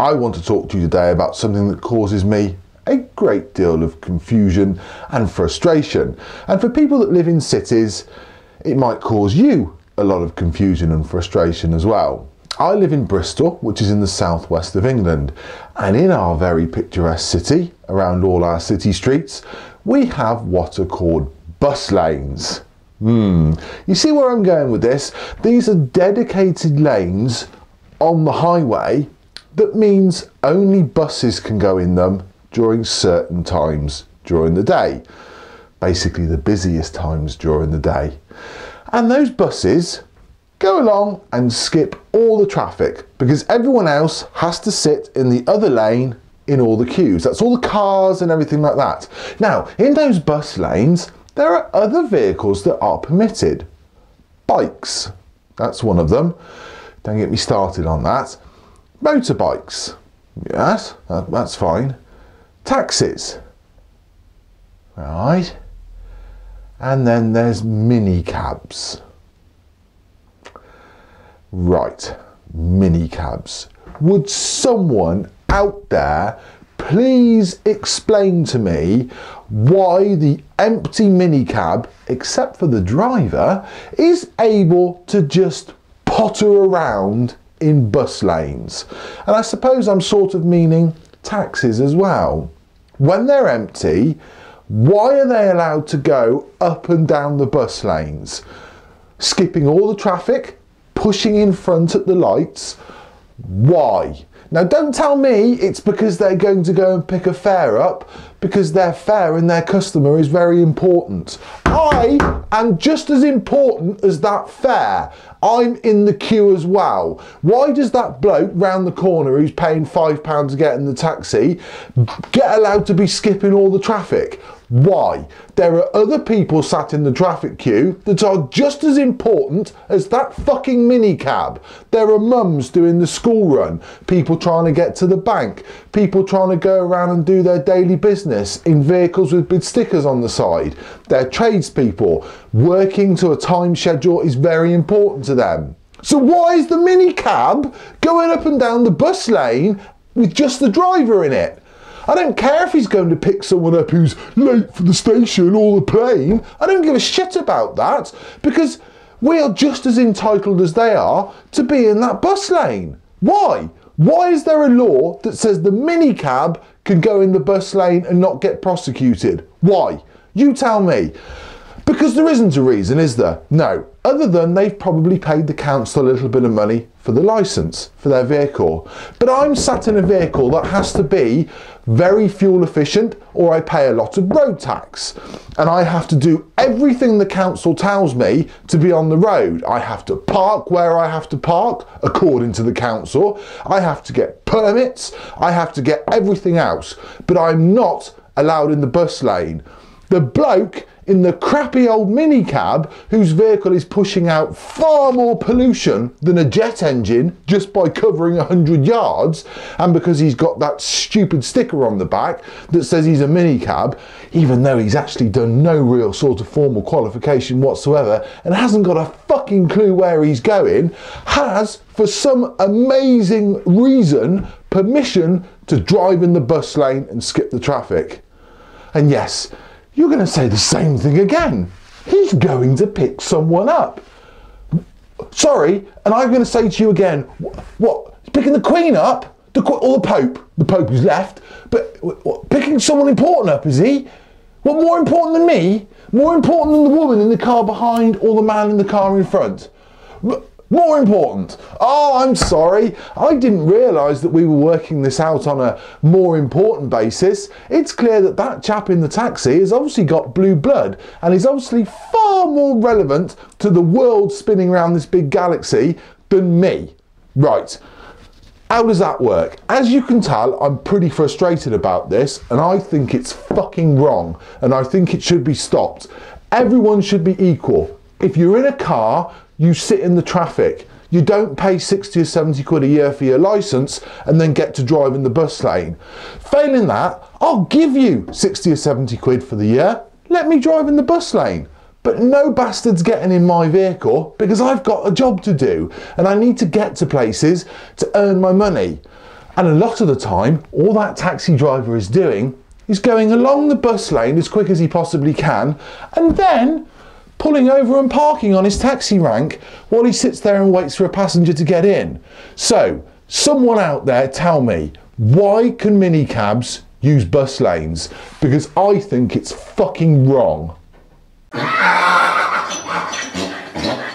I want to talk to you today about something that causes me a great deal of confusion and frustration. And for people that live in cities, it might cause you a lot of confusion and frustration as well. I live in Bristol, which is in the southwest of England, and in our very picturesque city, around all our city streets, we have what are called bus lanes. You see where I'm going with this? These are dedicated lanes on the highway that means only buses can go in them during certain times during the day. Basically the busiest times during the day. And those buses go along and skip all the traffic because everyone else has to sit in the other lane in all the queues. That's all the cars and everything like that. Now, in those bus lanes, there are other vehicles that are permitted. Bikes, that's one of them. Don't get me started on that. Motorbikes, yes, that's fine. Taxis, right. And then there's mini cabs. Right, mini cabs. Would someone out there please explain to me why the empty minicab, except for the driver, is able to just potter around in bus lanes? And I suppose I'm sort of meaning taxis as well. When they're empty, why are they allowed to go up and down the bus lanes? Skipping all the traffic, pushing in front at the lights. Why? Now don't tell me it's because they're going to go and pick a fare up, because their fare and their customer is very important. I am just as important as that fare. I'm in the queue as well. Why does that bloke round the corner who's paying £5 to get in the taxi get allowed to be skipping all the traffic? Why? There are other people sat in the traffic queue that are just as important as that fucking minicab. There are mums doing the school run, people trying to get to the bank, people trying to go around and do their daily business in vehicles with big stickers on the side. They're tradespeople. Working to a time schedule is very important to them. So why is the minicab going up and down the bus lane with just the driver in it? I don't care if he's going to pick someone up who's late for the station or the plane. I don't give a shit about that, because we are just as entitled as they are to be in that bus lane. Why? Why is there a law that says the minicab can go in the bus lane and not get prosecuted? Why? You tell me. Because there isn't a reason, is there? No. Other than they've probably paid the council a little bit of money for the licence for their vehicle. But I'm sat in a vehicle that has to be very fuel efficient, or I pay a lot of road tax. And I have to do everything the council tells me to be on the road. I have to park where I have to park, according to the council. I have to get permits. I have to get everything else. But I'm not allowed in the bus lane. The bloke in the crappy old minicab, whose vehicle is pushing out far more pollution than a jet engine just by covering 100 yards, and because he's got that stupid sticker on the back that says he's a minicab, even though he's actually done no real sort of formal qualification whatsoever and hasn't got a fucking clue where he's going, has, for some amazing reason, permission to drive in the bus lane and skip the traffic. And yes, you're going to say the same thing again. He's going to pick someone up. Sorry, and I'm going to say to you again, what? He's picking the Queen up? Or the Pope? The Pope who's left. But what, picking someone important up, is he? What, more important than me? More important than the woman in the car behind or the man in the car in front? More important. Oh, I'm sorry. I didn't realise that we were working this out on a more important basis. It's clear that that chap in the taxi has obviously got blue blood and is obviously far more relevant to the world spinning around this big galaxy than me. Right. How does that work? As you can tell, I'm pretty frustrated about this, and I think it's fucking wrong, and I think it should be stopped. Everyone should be equal. If you're in a car, you sit in the traffic. You don't pay 60 or 70 quid a year for your licence and then get to drive in the bus lane. Failing that, I'll give you 60 or 70 quid for the year. Let me drive in the bus lane. But no bastard's getting in my vehicle because I've got a job to do and I need to get to places to earn my money. And a lot of the time, all that taxi driver is doing is going along the bus lane as quick as he possibly can, and then pulling over and parking on his taxi rank while he sits there and waits for a passenger to get in. So, someone out there tell me, why can minicabs use bus lanes? Because I think it's fucking wrong.